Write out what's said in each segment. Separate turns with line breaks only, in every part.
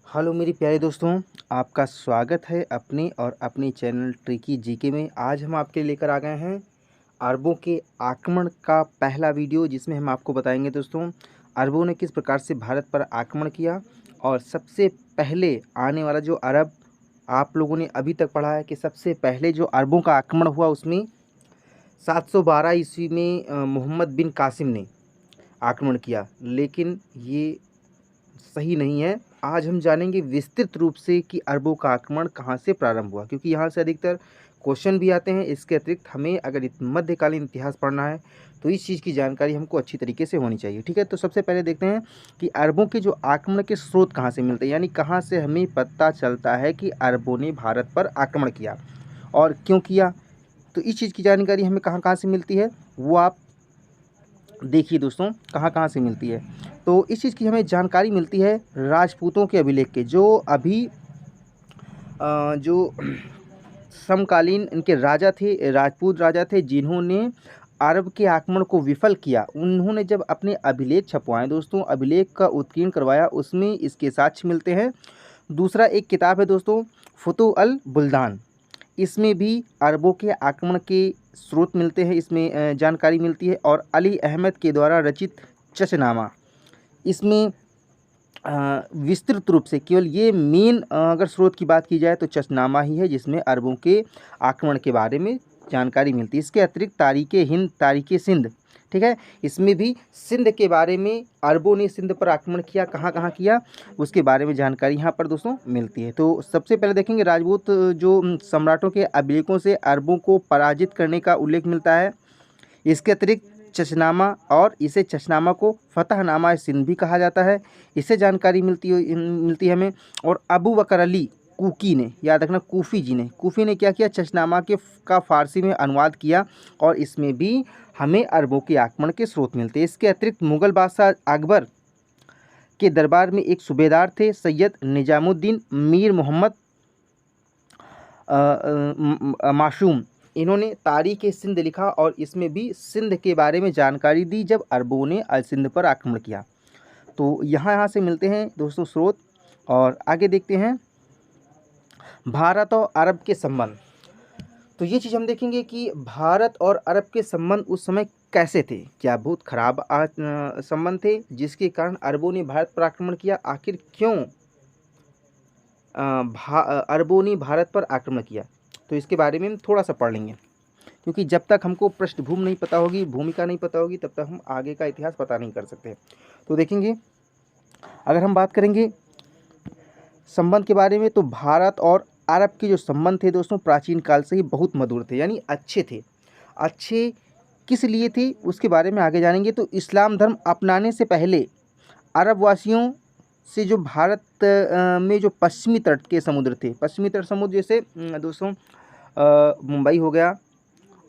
Hello मेरे प्यारे दोस्तों, आपका स्वागत है अपने और अपने चैनल ट्रिकी जीके में। आज हम आपके लिए लेकर आ गए हैं अरबों के आक्रमण का पहला वीडियो, जिसमें हम आपको बताएंगे दोस्तों अरबों ने किस प्रकार से भारत पर आक्रमण किया। और सबसे पहले आने वाला जो अरब आप लोगों ने अभी तक पढ़ा है कि सबसे पहले जो अरबों का आक्रमण हुआ उसमें 712 ईस्वी में मोहम्मद बिन कासिम ने आक्रमण किया, लेकिन ये सही नहीं है। आज हम जानेंगे विस्तृत रूप से कि अरबों का आक्रमण कहाँ से प्रारंभ हुआ, क्योंकि यहाँ से अधिकतर क्वेश्चन भी आते हैं। इसके अतिरिक्त हमें अगर मध्यकालीन इतिहास पढ़ना है तो इस चीज़ की जानकारी हमको अच्छी तरीके से होनी चाहिए। ठीक है, तो सबसे पहले देखते हैं कि अरबों के जो आक्रमण के स्रोत कहाँ से मिलते हैं, यानी कहाँ से हमें पता चलता है कि अरबों ने भारत पर आक्रमण किया और क्यों किया। तो इस चीज़ की जानकारी हमें कहाँ कहाँ से मिलती है वो आप देखिए दोस्तों, कहाँ कहाँ से मिलती है। तो इस चीज़ की हमें जानकारी मिलती है राजपूतों के अभिलेख के, जो अभी जो समकालीन इनके राजा थे, राजपूत राजा थे, जिन्होंने अरब के आक्रमण को विफल किया। उन्होंने जब अपने अभिलेख छपवाए दोस्तों, अभिलेख का उत्कीर्ण करवाया, उसमें इसके साक्ष्य मिलते हैं। दूसरा एक किताब है दोस्तों, फुतुह अल बुल्दान, इसमें भी अरबों के आक्रमण के स्रोत मिलते हैं, इसमें जानकारी मिलती है। और अली अहमद के द्वारा रचित चशनामा, इसमें विस्तृत रूप से केवल ये मेन अगर स्रोत की बात की जाए तो चशनामा ही है, जिसमें अरबों के आक्रमण के बारे में जानकारी मिलती है। इसके अतिरिक्त तारीख़ हिंद, तारीख़ सिंध, ठीक है, इसमें भी सिंध के बारे में, अरबों ने सिंध पर आक्रमण किया, कहाँ कहाँ किया, उसके बारे में जानकारी यहाँ पर दोस्तों मिलती है। तो सबसे पहले देखेंगे राजपूत जो सम्राटों के अभिलेखों से अरबों को पराजित करने का उल्लेख मिलता है। इसके अतिरिक्त चशनामा, और इसे चशनामा को फतहनामा सिंध भी कहा जाता है, इससे जानकारी मिलती है हमें। और अबू बकर अली कूकी ने, याद रखना कूफ़ी ने क्या किया, चशनामा के का फ़ारसी में अनुवाद किया, और इसमें भी हमें अरबों के आक्रमण के स्रोत मिलते हैं। इसके अतिरिक्त मुग़ल बादशाह अकबर के दरबार में एक सूबेदार थे, सैयद निजामुद्दीन मीर मोहम्मद मासूम, इन्होंने तारीख़ सिंध लिखा और इसमें भी सिंध के बारे में जानकारी दी जब अरबों ने अल सिंध पर आक्रमण किया। तो यहाँ से मिलते हैं दोस्तों स्रोत। और आगे देखते हैं भारत और अरब के संबंध। तो ये चीज़ हम देखेंगे कि भारत और अरब के संबंध उस समय कैसे थे। क्या बहुत खराब संबंध थे जिसके कारण अरबों ने भारत पर आक्रमण किया? आखिर क्यों अरबों ने भारत पर आक्रमण किया? तो इसके बारे में हम थोड़ा सा पढ़ लेंगे, क्योंकि जब तक हमको पृष्ठभूमि नहीं पता होगी, भूमिका नहीं पता होगी, तब तक हम आगे का इतिहास पता नहीं कर सकते। तो देखेंगे, अगर हम बात करेंगे संबंध के बारे में, तो भारत और अरब के जो संबंध थे दोस्तों प्राचीन काल से ही बहुत मधुर थे, यानी अच्छे थे। अच्छे किस लिए थे उसके बारे में आगे जानेंगे। तो इस्लाम धर्म अपनाने से पहले अरब वासियों से जो भारत में जो पश्चिमी तट के समुद्र थे, पश्चिमी तट समुद्र जैसे दोस्तों मुंबई हो गया,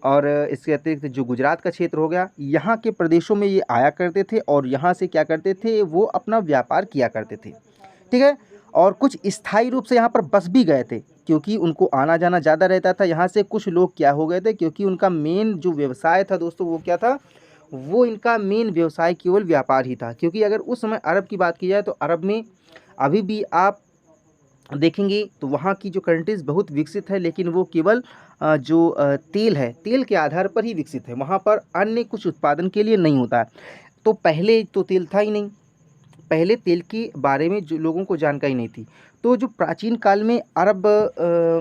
और इसके अतिरिक्त जो गुजरात का क्षेत्र हो गया, यहाँ के प्रदेशों में ये आया करते थे और यहाँ से क्या करते थे, वो अपना व्यापार किया करते थे। ठीक है, और कुछ स्थायी रूप से यहाँ पर बस भी गए थे, क्योंकि उनको आना जाना ज़्यादा रहता था। यहाँ से कुछ लोग क्या हो गए थे, क्योंकि उनका मेन जो व्यवसाय था दोस्तों वो क्या था, वो इनका मेन व्यवसाय केवल व्यापार ही था। क्योंकि अगर उस समय अरब की बात की जाए तो अरब में अभी भी आप देखेंगे तो वहाँ की जो कंट्रीज़ बहुत विकसित है, लेकिन वो केवल जो तेल है, तेल के आधार पर ही विकसित है। वहाँ पर अन्य कुछ उत्पादन के लिए नहीं होता है। तो पहले तो तेल था ही नहीं, पहले तेल के बारे में जो लोगों को जानकारी नहीं थी। तो जो प्राचीन काल में अरब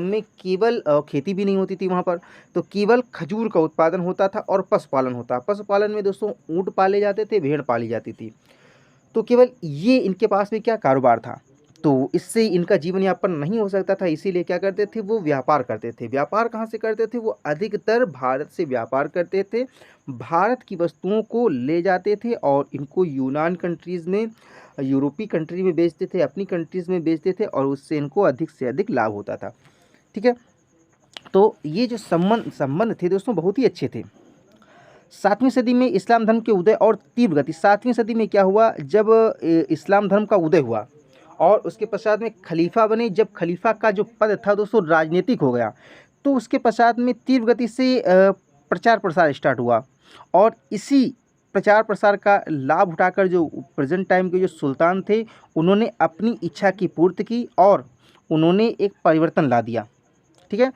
में केवल खेती भी नहीं होती थी वहाँ पर, तो केवल खजूर का उत्पादन होता था और पशुपालन होता। पशुपालन में दोस्तों ऊँट पाले जाते थे, भेड़ पाली जाती थी। तो केवल ये इनके पास में क्या कारोबार था, तो इससे इनका जीवन यापन नहीं हो सकता था। इसीलिए क्या करते थे, वो व्यापार करते थे। व्यापार कहाँ से करते थे, वो अधिकतर भारत से व्यापार करते थे, भारत की वस्तुओं को ले जाते थे और इनको यूनान कंट्रीज़ में, यूरोपीय कंट्री में बेचते थे, अपनी कंट्रीज़ में बेचते थे, और उससे इनको अधिक से अधिक लाभ होता था। ठीक है, तो ये जो संबंध थे दोस्तों बहुत ही अच्छे थे। 7वीं सदी में इस्लाम धर्म के उदय और तीव्र गति। 7वीं सदी में क्या हुआ, जब इस्लाम धर्म का उदय हुआ और उसके पश्चात में खलीफा बने, जब खलीफा का जो पद था दोस्तों राजनीतिक हो गया, तो उसके पश्चात में तीव्र गति से प्रचार प्रसार स्टार्ट हुआ। और इसी प्रचार प्रसार का लाभ उठाकर जो प्रेजेंट टाइम के जो सुल्तान थे उन्होंने अपनी इच्छा की पूर्ति की और उन्होंने एक परिवर्तन ला दिया। ठीक है,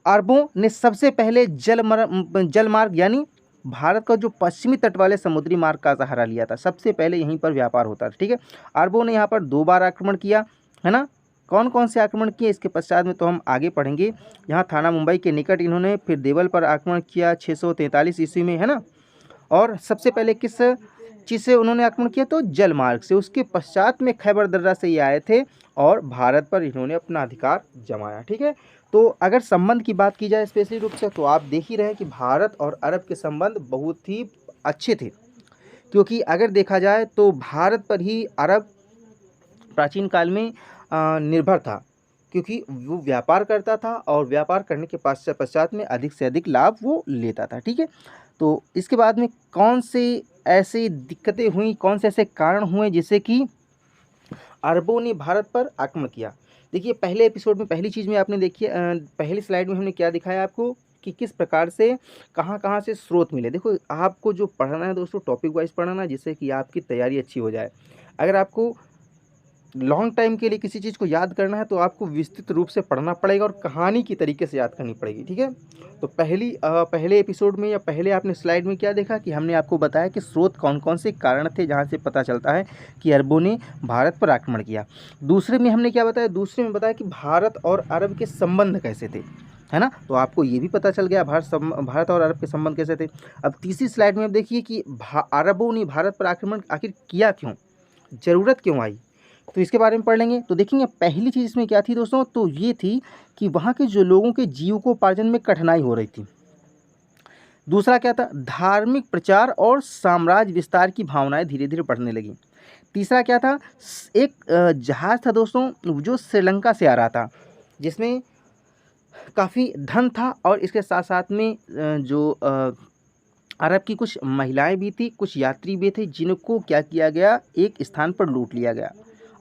अरबों ने सबसे पहले जलमार्ग यानी भारत का जो पश्चिमी तट वाले समुद्री मार्ग का सहारा लिया था। सबसे पहले यहीं पर व्यापार होता था। ठीक है, अरबों ने यहाँ पर 2 बार आक्रमण किया, है ना। कौन कौन से आक्रमण किए इसके पश्चात में तो हम आगे पढ़ेंगे। यहाँ थाना मुंबई के निकट इन्होंने फिर देवल पर आक्रमण किया 643 ईस्वी में, है ना। और सबसे पहले किस चीज़ से उन्होंने आक्रमण किया तो जल मार्ग से। उसके पश्चात में खैबर दर्रा से ये आए थे और भारत पर इन्होंने अपना अधिकार जमाया। ठीक है, तो अगर संबंध की बात की जाए स्पेशली रूप से तो आप देख ही रहे हैं कि भारत और अरब के संबंध बहुत ही अच्छे थे, क्योंकि अगर देखा जाए तो भारत पर ही अरब प्राचीन काल में निर्भर था, क्योंकि वो व्यापार करता था और व्यापार करने के पश्चात में अधिक से अधिक लाभ वो लेता था। ठीक है, तो इसके बाद में कौन से ऐसी दिक्कतें हुई, कौन से ऐसे कारण हुए जिससे कि अरबों ने भारत पर आक्रमण किया। देखिए पहले एपिसोड में पहली चीज़ में आपने देखी, पहली स्लाइड में हमने क्या दिखाया आपको कि किस प्रकार से कहाँ कहाँ से स्रोत मिले। देखो आपको जो पढ़ना है दोस्तों टॉपिक वाइज पढ़ना है, जिससे कि आपकी तैयारी अच्छी हो जाए। अगर आपको लॉन्ग टाइम के लिए किसी चीज़ को याद करना है तो आपको विस्तृत रूप से पढ़ना पड़ेगा और कहानी की तरीके से याद करनी पड़ेगी। ठीक है, तो पहले एपिसोड में या पहले आपने स्लाइड में क्या देखा कि हमने आपको बताया कि स्रोत कौन कौन से कारण थे जहाँ से पता चलता है कि अरबों ने भारत पर आक्रमण किया। दूसरे में हमने क्या बताया, दूसरे में बताया कि भारत और अरब के संबंध कैसे थे, है ना। तो आपको ये भी पता चल गया भारत और अरब के संबंध कैसे थे। अब तीसरी स्लाइड में आप देखिए कि अरबों ने भारत पर आक्रमण आखिर किया क्यों, ज़रूरत क्यों आई, तो इसके बारे में पढ़ लेंगे। तो देखेंगे पहली चीज़ इसमें क्या थी दोस्तों, तो ये थी कि वहाँ के जो लोगों के जीविकोपार्जन में कठिनाई हो रही थी। दूसरा क्या था, धार्मिक प्रचार और साम्राज्य विस्तार की भावनाएं धीरे धीरे बढ़ने लगी। तीसरा क्या था, एक जहाज़ था दोस्तों जो श्रीलंका से आ रहा था, जिसमें काफ़ी धन था और इसके साथ साथ में जो अरब की कुछ महिलाएं भी थी, कुछ यात्री भी थे, जिनको क्या किया गया, एक स्थान पर लूट लिया गया।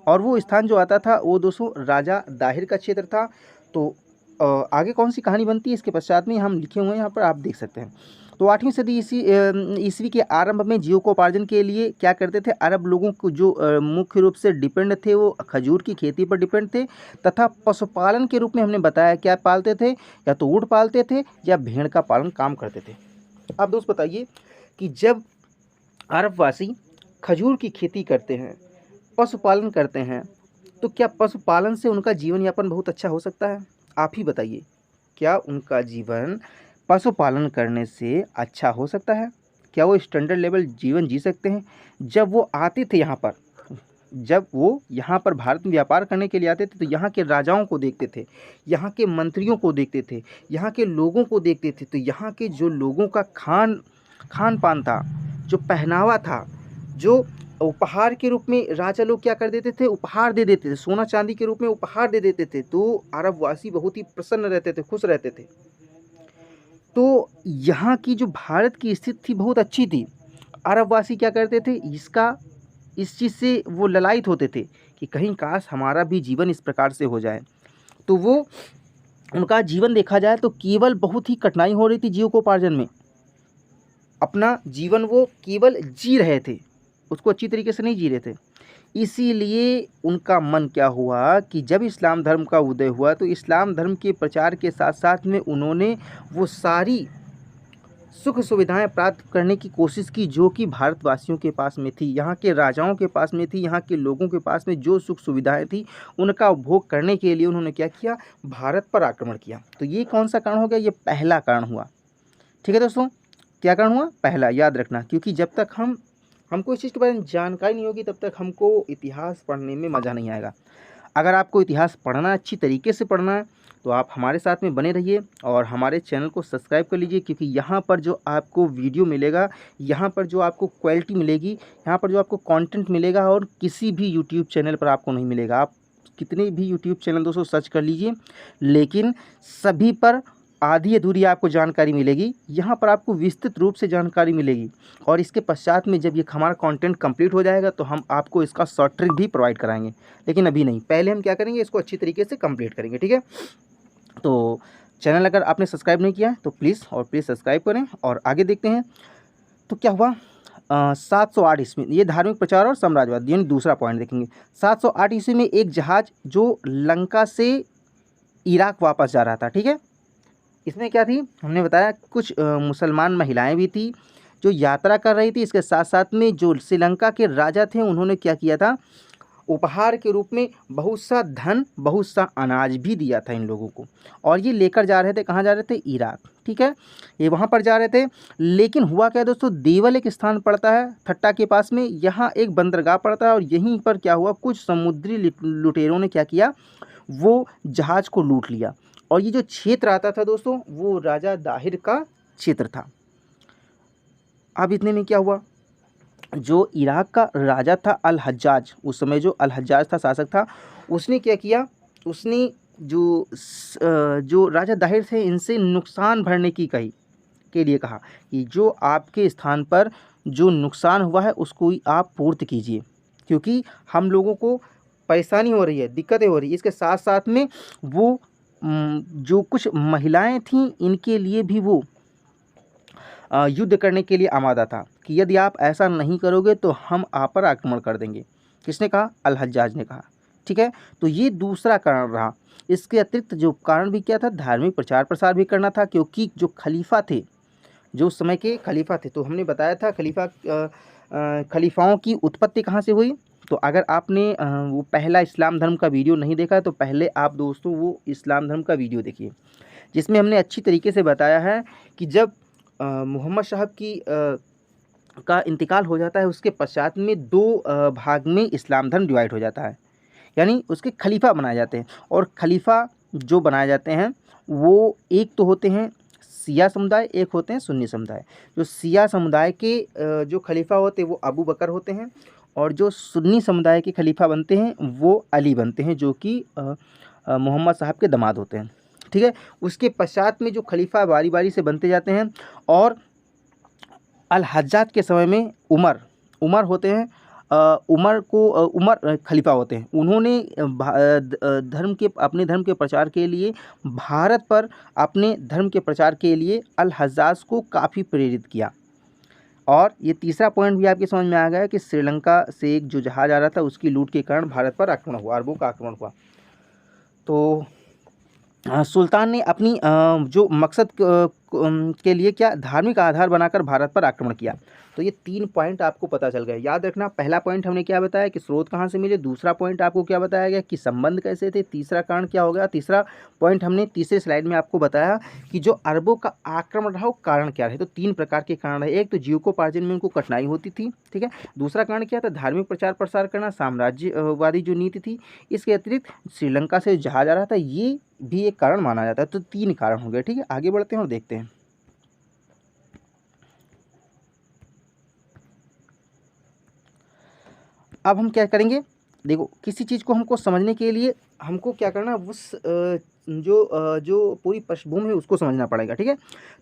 और वो स्थान जो आता था वो दोस्तों राजा दाहिर का क्षेत्र था। तो आगे कौन सी कहानी बनती है इसके पश्चात में हम लिखे हुए हैं, यहाँ पर आप देख सकते हैं। तो 8वीं सदी ईस्वी के आरंभ में जीविकोपार्जन के लिए क्या करते थे, अरब लोगों को जो मुख्य रूप से डिपेंड थे वो खजूर की खेती पर डिपेंड थे, तथा पशुपालन के रूप में हमने बताया क्या पालते थे, या तो ऊँट पालते थे या भेड़ का पालन काम करते थे। आप दोस्त बताइए कि जब अरबवासी खजूर की खेती करते हैं, पशुपालन करते हैं, तो क्या पशुपालन से उनका जीवन यापन बहुत अच्छा हो सकता है? आप ही बताइए, क्या उनका जीवन पशुपालन करने से अच्छा हो सकता है? क्या वो स्टैंडर्ड लेवल जीवन जी सकते हैं? जब वो आते थे यहाँ पर, जब वो यहाँ पर भारत में व्यापार करने के लिए आते थे तो यहाँ के राजाओं को देखते थे, यहाँ के मंत्रियों को देखते थे, यहाँ के लोगों को देखते थे, तो यहाँ के जो लोगों का खान पान था, जो पहनावा था, जो उपहार के रूप में राजा लोग क्या कर देते थे, उपहार दे देते थे, सोना चांदी के रूप में उपहार दे देते थे, तो अरबवासी बहुत ही प्रसन्न रहते थे, खुश रहते थे। तो यहाँ की जो भारत की स्थिति थी बहुत अच्छी थी। अरबवासी क्या करते थे, इस चीज़ से वो ललायित होते थे कि कहीं काश हमारा भी जीवन इस प्रकार से हो जाए। तो वो उनका जीवन देखा जाए तो केवल बहुत ही कठिनाई हो रही थी जीविकोपार्जन में, अपना जीवन वो केवल जी रहे थे, उसको अच्छी तरीके से नहीं जी रहे थे। इसीलिए उनका मन क्या हुआ कि जब इस्लाम धर्म का उदय हुआ तो इस्लाम धर्म के प्रचार के साथ साथ में उन्होंने वो सारी सुख सुविधाएं प्राप्त करने की कोशिश की जो कि भारतवासियों के पास में थी, यहाँ के राजाओं के पास में थी, यहाँ के लोगों के पास में जो सुख सुविधाएं थी उनका उपभोग करने के लिए उन्होंने क्या किया, भारत पर आक्रमण किया। तो ये कौन सा कारण हो गया, ये पहला कारण हुआ। ठीक है दोस्तों, क्या कारण हुआ, पहला, याद रखना, क्योंकि जब तक हमको इस चीज़ के बारे में जानकारी नहीं होगी तब तक हमको इतिहास पढ़ने में मज़ा नहीं आएगा। अगर आपको इतिहास पढ़ना अच्छी तरीके से पढ़ना है तो आप हमारे साथ में बने रहिए और हमारे चैनल को सब्सक्राइब कर लीजिए, क्योंकि यहाँ पर जो आपको वीडियो मिलेगा, यहाँ पर जो आपको क्वालिटी मिलेगी, यहाँ पर जो आपको कंटेंट मिलेगा और किसी भी यूट्यूब चैनल पर आपको नहीं मिलेगा। आप कितने भी यूट्यूब चैनल दोस्तों सर्च कर लीजिए, लेकिन सभी पर आधी अधूरी आपको जानकारी मिलेगी, यहाँ पर आपको विस्तृत रूप से जानकारी मिलेगी। और इसके पश्चात में जब ये हमारा कंटेंट कंप्लीट हो जाएगा तो हम आपको इसका शॉर्ट ट्रिक भी प्रोवाइड कराएंगे, लेकिन अभी नहीं, पहले हम क्या करेंगे, इसको अच्छी तरीके से कंप्लीट करेंगे। ठीक है, तो चैनल अगर आपने सब्सक्राइब नहीं किया है तो प्लीज़ सब्सक्राइब करें और आगे देखते हैं। तो क्या हुआ, 708 ईस्वी, ये धार्मिक प्रचार और साम्राज्यवाद यानी दूसरा पॉइंट देखेंगे। 708 ईस्वी में एक जहाज जो लंका से इराक वापस जा रहा था, ठीक है। इसमें क्या थी, हमने बताया कुछ मुसलमान महिलाएं भी थी जो यात्रा कर रही थी। इसके साथ साथ में जो श्रीलंका के राजा थे उन्होंने क्या किया था, उपहार के रूप में बहुत सा धन, बहुत सा अनाज भी दिया था इन लोगों को। और ये लेकर जा रहे थे, कहाँ जा रहे थे, इराक, ठीक है। ये वहाँ पर जा रहे थे। लेकिन हुआ क्या दोस्तों, देवल एक स्थान पड़ता है थट्टा के पास में, यहाँ एक बंदरगाह पड़ता है और यहीं पर क्या हुआ, कुछ समुद्री लुटेरों ने क्या किया, वो जहाज़ को लूट लिया। और ये जो क्षेत्र आता था दोस्तों, वो राजा दाहिर का क्षेत्र था। अब इतने में क्या हुआ, जो इराक का राजा था अल हज्जाज, उस समय जो अल हज्जाज था, शासक था, उसने क्या किया, उसने जो राजा दाहिर थे इनसे नुकसान भरने की के लिए कहा कि जो आपके स्थान पर जो नुकसान हुआ है उसको आप पूर्ति कीजिए, क्योंकि हम लोगों को परेशानी हो रही है, दिक्कतें हो रही है। इसके साथ साथ में वो जो कुछ महिलाएं थीं इनके लिए भी वो युद्ध करने के लिए आमादा था कि यदि आप ऐसा नहीं करोगे तो हम आप पर आक्रमण कर देंगे। किसने कहा, अल हज्जाज ने कहा, ठीक है। तो ये दूसरा कारण रहा। इसके अतिरिक्त जो कारण भी क्या था, धार्मिक प्रचार प्रसार भी करना था, क्योंकि जो खलीफा थे, जो उस समय के खलीफा थे, तो हमने बताया था खलीफाओं की उत्पत्ति कहाँ से हुई। तो अगर आपने वो पहला इस्लाम धर्म का वीडियो नहीं देखा तो पहले आप दोस्तों वो इस्लाम धर्म का वीडियो देखिए, जिसमें हमने अच्छी तरीके से बताया है कि जब मोहम्मद साहब का इंतकाल हो जाता है, उसके पश्चात में दो भाग में इस्लाम धर्म डिवाइड हो जाता है, यानी उसके खलीफा बनाए जाते हैं। और खलीफा जो बनाए जाते हैं वो एक तो होते हैं सिया समुदाय, एक होते हैं सुन्नी समुदाय। जो सिया समुदाय के जो खलीफा होते हैं वो अबू बकर होते हैं, और जो सुन्नी समुदाय के खलीफा बनते हैं वो अली बनते हैं, जो कि मोहम्मद साहब के दामाद होते हैं, ठीक है। उसके पश्चात में जो खलीफा बारी बारी से बनते जाते हैं, और अल हज्जाज के समय में उमर होते हैं, उमर खलीफा होते हैं। उन्होंने अपने धर्म के प्रचार के लिए भारत पर अपने धर्म के प्रचार के लिए अल हज्जाज को काफ़ी प्रेरित किया। और ये तीसरा पॉइंट भी आपके समझ में आ गया कि श्रीलंका से एक जो जहाज आ रहा था उसकी लूट के कारण भारत पर आक्रमण हुआ, अरबों का आक्रमण हुआ। तो सुल्तान ने अपनी जो मकसद के लिए क्या, धार्मिक आधार बनाकर भारत पर आक्रमण किया। तो ये 3 पॉइंट आपको पता चल गए। याद रखना, पहला पॉइंट हमने क्या बताया कि स्रोत कहाँ से मिले, दूसरा पॉइंट आपको क्या बताया गया कि संबंध कैसे थे, तीसरा कारण क्या हो गया, तीसरा पॉइंट हमने तीसरे स्लाइड में आपको बताया कि जो अरबों का आक्रमण रहा वो कारण क्या रहे। तो 3 प्रकार के कारण रहे। एक तो जीविकोपार्जन में उनको कठिनाई होती थी, ठीक है। दूसरा कारण क्या था, धार्मिक प्रचार प्रसार करना, साम्राज्यवादी जो नीति थी। इसके अतिरिक्त श्रीलंका से जहाज आ रहा था, ये भी एक कारण माना जाता है। तो 3 कारण हो गए, ठीक है। आगे बढ़ते हैं और देखते हैं। अब हम क्या करेंगे, देखो किसी चीज़ को हमको समझने के लिए हमको क्या करना, उस जो पूरी पृष्ठभूमि है उसको समझना पड़ेगा, ठीक है।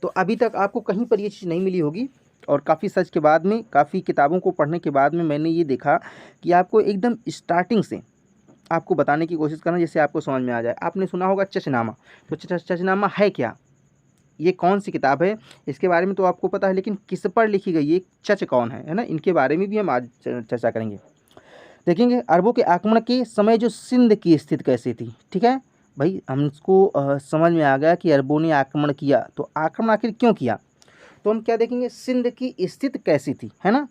तो अभी तक आपको कहीं पर ये चीज़ नहीं मिली होगी, और काफ़ी सर्च के बाद में, काफ़ी किताबों को पढ़ने के बाद में मैंने ये देखा कि आपको एकदम स्टार्टिंग से आपको बताने की कोशिश करना जिससे आपको समझ में आ जाए। आपने सुना होगा चचनामा, तो चचनामा है क्या, ये कौन सी किताब है, इसके बारे में तो आपको पता है, लेकिन किस पर लिखी गई, ये चच कौन है ना, इनके बारे में भी हम आज चर्चा करेंगे। देखेंगे अरबों के आक्रमण के समय जो सिंध की स्थिति कैसी थी, ठीक है भाई। हमको समझ में आ गया कि अरबों ने आक्रमण किया, तो आक्रमण आखिर क्यों किया, तो हम क्या देखेंगे, सिंध की स्थिति कैसी थी, है ना,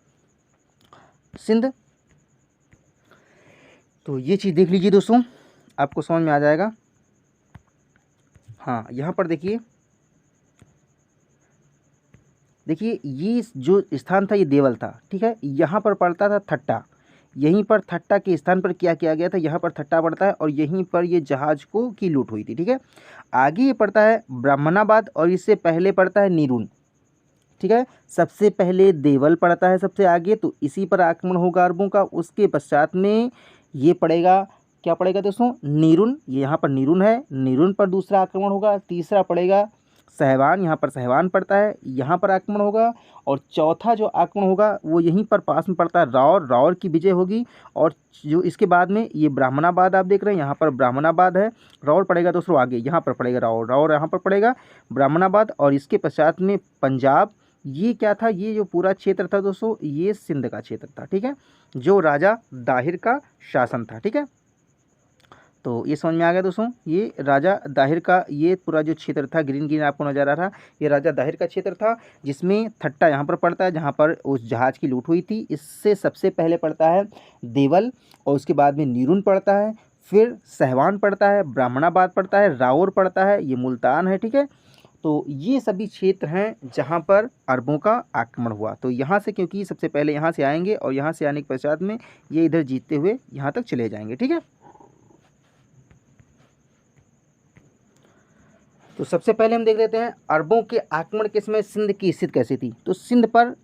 सिंध। तो ये चीज़ देख लीजिए दोस्तों, आपको समझ में आ जाएगा। हाँ, यहाँ पर देखिए ये जो स्थान था ये देवल था, ठीक है। यहाँ पर पड़ता था थट्टा, यहीं पर थट्टा के स्थान पर क्या किया गया था, यहाँ पर थट्टा पड़ता है और यहीं पर ये जहाज की लूट हुई थी, ठीक है। आगे ये पड़ता है ब्राह्मणाबाद और इससे पहले पड़ता है नीरून, ठीक है। सबसे पहले देवल पड़ता है सबसे आगे, तो इसी पर आक्रमण होगा अरबों का। उसके पश्चात में ये पड़ेगा, क्या पड़ेगा दोस्तों, नीरून, ये यहाँ पर नीरून है, नीरून पर दूसरा आक्रमण होगा। तीसरा पड़ेगा सहवान, यहाँ पर सहवान पड़ता है, यहाँ पर आक्रमण होगा। और चौथा जो आक्रमण होगा वो यहीं पर पास में पड़ता है रावर, रावर की विजय होगी। और जो इसके बाद में ये ब्राह्मणाबाद आप देख रहे हैं, यहाँ पर ब्राह्मणाबाद है, रावर पड़ेगा दोस्तों आगे, यहाँ पर पड़ेगा रावर, रावर यहाँ पर पड़ेगा ब्राह्मणाबाद। और इसके पश्चात में पंजाब, ये क्या था, ये जो पूरा क्षेत्र था दोस्तों ये सिंध का क्षेत्र था, ठीक है, जो राजा दाहिर का शासन था, ठीक है। तो ये समझ में आ गया दोस्तों, ये राजा दाहिर का ये पूरा जो क्षेत्र था, ग्रीन ग्रीन आपको नजर आ रहा था, ये राजा दाहिर का क्षेत्र था, जिसमें थट्टा यहाँ पर पड़ता है जहाँ पर उस जहाज़ की लूट हुई थी। इससे सबसे पहले पड़ता है देवल, और उसके बाद में नीरून पड़ता है, फिर सहवान पड़ता है, ब्राह्मणाबाद पड़ता है, राउर पड़ता है, ये मुल्तान है, ठीक है। तो ये सभी क्षेत्र हैं जहाँ पर अरबों का आक्रमण हुआ। तो यहाँ से, क्योंकि सबसे पहले यहाँ से आएंगे और यहाँ से आने के पश्चात में ये इधर जीतते हुए यहाँ तक चले जाएंगे, ठीक है। तो सबसे पहले हम देख लेते हैं अरबों के आक्रमण के समय सिंध की स्थिति कैसी थी। तो सिंध पर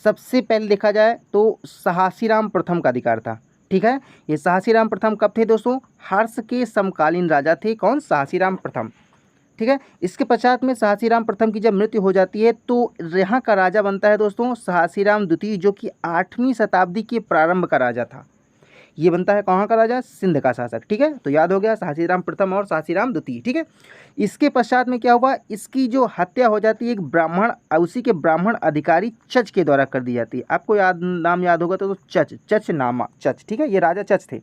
सबसे पहले देखा जाए तो सहासीराम प्रथम का अधिकार था, ठीक है। ये सहासीराम प्रथम कब थे दोस्तों, हर्ष के समकालीन राजा थे, कौन, सहासीराम प्रथम, ठीक है। इसके पश्चात में सहासीराम प्रथम की जब मृत्यु हो जाती है तो यहाँ का राजा बनता है दोस्तों सहासीराम द्वितीय, जो कि 8वीं शताब्दी के प्रारंभ का राजा था। ये बनता है कहाँ का राजा, सिंध का शासक, ठीक है। तो याद हो गया सहासीराम प्रथम और सहासीराम द्वितीय, ठीक है। इसके पश्चात में क्या हुआ, इसकी जो हत्या हो जाती है एक ब्राह्मण, उसी के ब्राह्मण अधिकारी चच के द्वारा कर दी जाती है। आपको याद, नाम याद होगा तो चच नामा चच, ठीक है, ये राजा चच थे।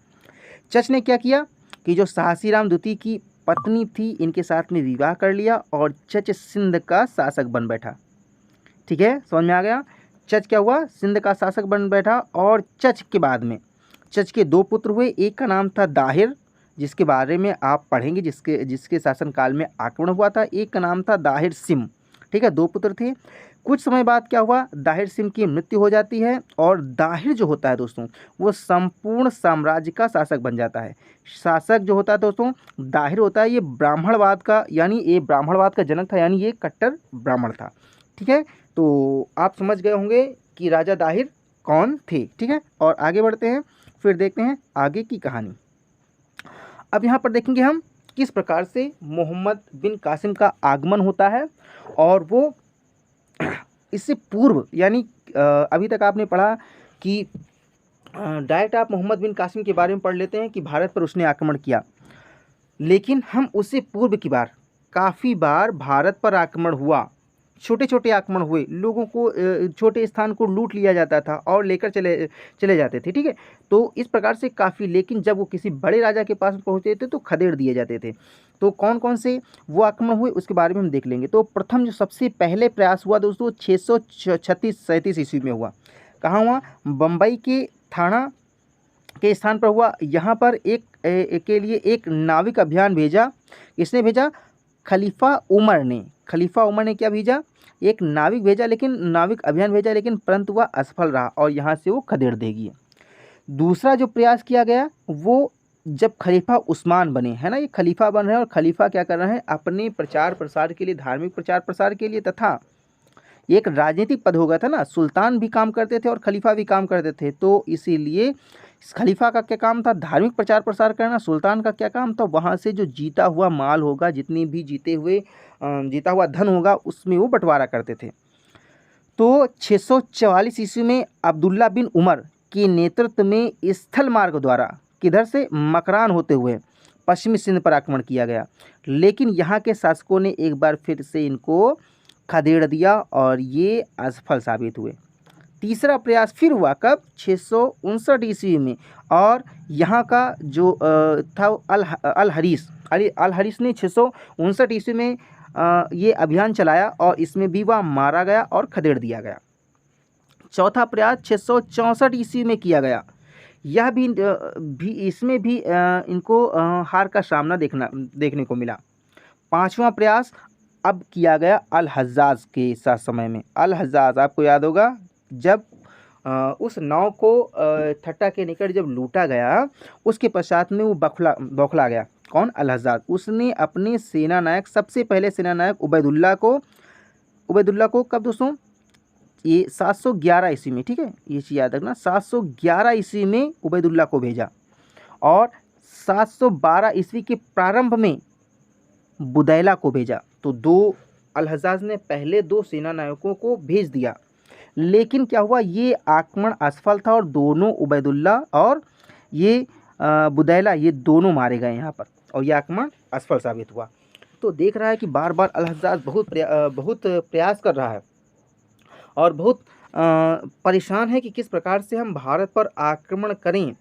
चच ने क्या किया कि जो सहासीराम द्वितीय की पत्नी थी इनके साथ में विवाह कर लिया और चच सिंध का शासक बन बैठा, ठीक है, समझ में आ गया। चच क्या हुआ, सिंध का शासक बन बैठा। और चच के बाद में चच के 2 पुत्र हुए, एक का नाम था दाहिर, जिसके बारे में आप पढ़ेंगे, जिसके शासनकाल में आक्रमण हुआ था। एक का नाम था दाहिर सिम, ठीक है, 2 पुत्र थे। कुछ समय बाद क्या हुआ, दाहिर सिम की मृत्यु हो जाती है और दाहिर जो होता है दोस्तों वो संपूर्ण साम्राज्य का शासक बन जाता है। शासक जो होता है दोस्तों दाहिर होता है, ये ब्राह्मणवाद का, यानी ये ब्राह्मणवाद का जनक था, यानी ये कट्टर ब्राह्मण था, ठीक है। तो आप समझ गए होंगे कि राजा दाहिर कौन थे, ठीक है। और आगे बढ़ते हैं, फिर देखते हैं आगे की कहानी। अब यहाँ पर देखेंगे हम किस प्रकार से मोहम्मद बिन कासिम का आगमन होता है। और वो इससे पूर्व, यानी अभी तक आपने पढ़ा कि डायरेक्ट आप मोहम्मद बिन कासिम के बारे में पढ़ लेते हैं कि भारत पर उसने आक्रमण किया, लेकिन हम उससे पूर्व की बार काफ़ी बार भारत पर आक्रमण हुआ, छोटे छोटे आक्रमण हुए, लोगों को छोटे स्थान को लूट लिया जाता था और लेकर चले जाते थे, ठीक है। तो इस प्रकार से काफ़ी, लेकिन जब वो किसी बड़े राजा के पास पहुँचते थे तो खदेड़ दिए जाते थे। तो कौन कौन से वो आक्रमण हुए उसके बारे में हम देख लेंगे। तो प्रथम जो सबसे पहले प्रयास हुआ दोस्तों 636-37 ईस्वी में हुआ। कहाँ हुआ, बम्बई के थाना के स्थान पर हुआ। यहाँ पर के लिए एक नाविक अभियान भेजा। किसने भेजा, खलीफा उमर ने। खलीफा उमर ने क्या भेजा, एक नाविक भेजा, लेकिन नाविक अभियान भेजा, लेकिन परंतु वह असफल रहा और यहाँ से वो खदेड़ देगी। दूसरा जो प्रयास किया गया वो जब खलीफा उस्मान बने, है ना, ये खलीफा बन रहे हैं और खलीफा क्या कर रहे हैं, अपने प्रचार प्रसार के लिए, धार्मिक प्रचार प्रसार के लिए, तथा एक राजनीतिक पद हो गया था ना, सुल्तान भी काम करते थे और खलीफा भी काम करते थे। तो इसीलिए खलीफा का क्या काम था, धार्मिक प्रचार प्रसार करना। सुल्तान का क्या काम था, वहाँ से जो जीता हुआ माल होगा, जितनी भी जीता हुआ धन होगा, उसमें वो बंटवारा करते थे। तो 644 ईस्वी में अब्दुल्ला बिन उमर के नेतृत्व में स्थल मार्ग द्वारा किधर से, मकरान होते हुए पश्चिमी सिंध पर आक्रमण किया गया, लेकिन यहाँ के शासकों ने एक बार फिर से इनको खदेड़ दिया और ये असफल साबित हुए। तीसरा प्रयास फिर हुआ कब, 659 ईस्वी में, और यहाँ का जो था अल हरीस ने 659 ईस्वी में ये अभियान चलाया और इसमें भी वह मारा गया और खदेड़ दिया गया। चौथा प्रयास 664 ईस्वी में किया गया। यह भी इसमें भी इनको हार का सामना देखने को मिला। पांचवा प्रयास अब किया गया अल हज्जाज के साथ समय में। अल हज्जाज आपको याद होगा, जब उस नाव को थट्टा के निकट जब लूटा गया, उसके पश्चात में वो बौखला गया। कौन, अल हज्जाज। उसने अपने सेना नायक, सबसे पहले सेना नायक उबैदुल्ला को कब दोस्तों, ये 711 ईस्वी में, ठीक है, ये चीज़ याद रखना, 711 ईस्वी में उबैदुल्ला को भेजा और 712 ईस्वी के प्रारंभ में बुदैला को भेजा। तो दो, अल हज्जाज ने पहले 2 सेना नायकों को भेज दिया, लेकिन क्या हुआ, ये आक्रमण असफल था और दोनों, उबैदुल्ला और ये बुदैला, ये दोनों मारे गए यहाँ पर और यह आक्रमण असफल साबित हुआ। तो देख रहा है कि बार बार अल हज्जाज बहुत प्रयास कर रहा है और बहुत परेशान है कि किस प्रकार से हम भारत पर आक्रमण करें,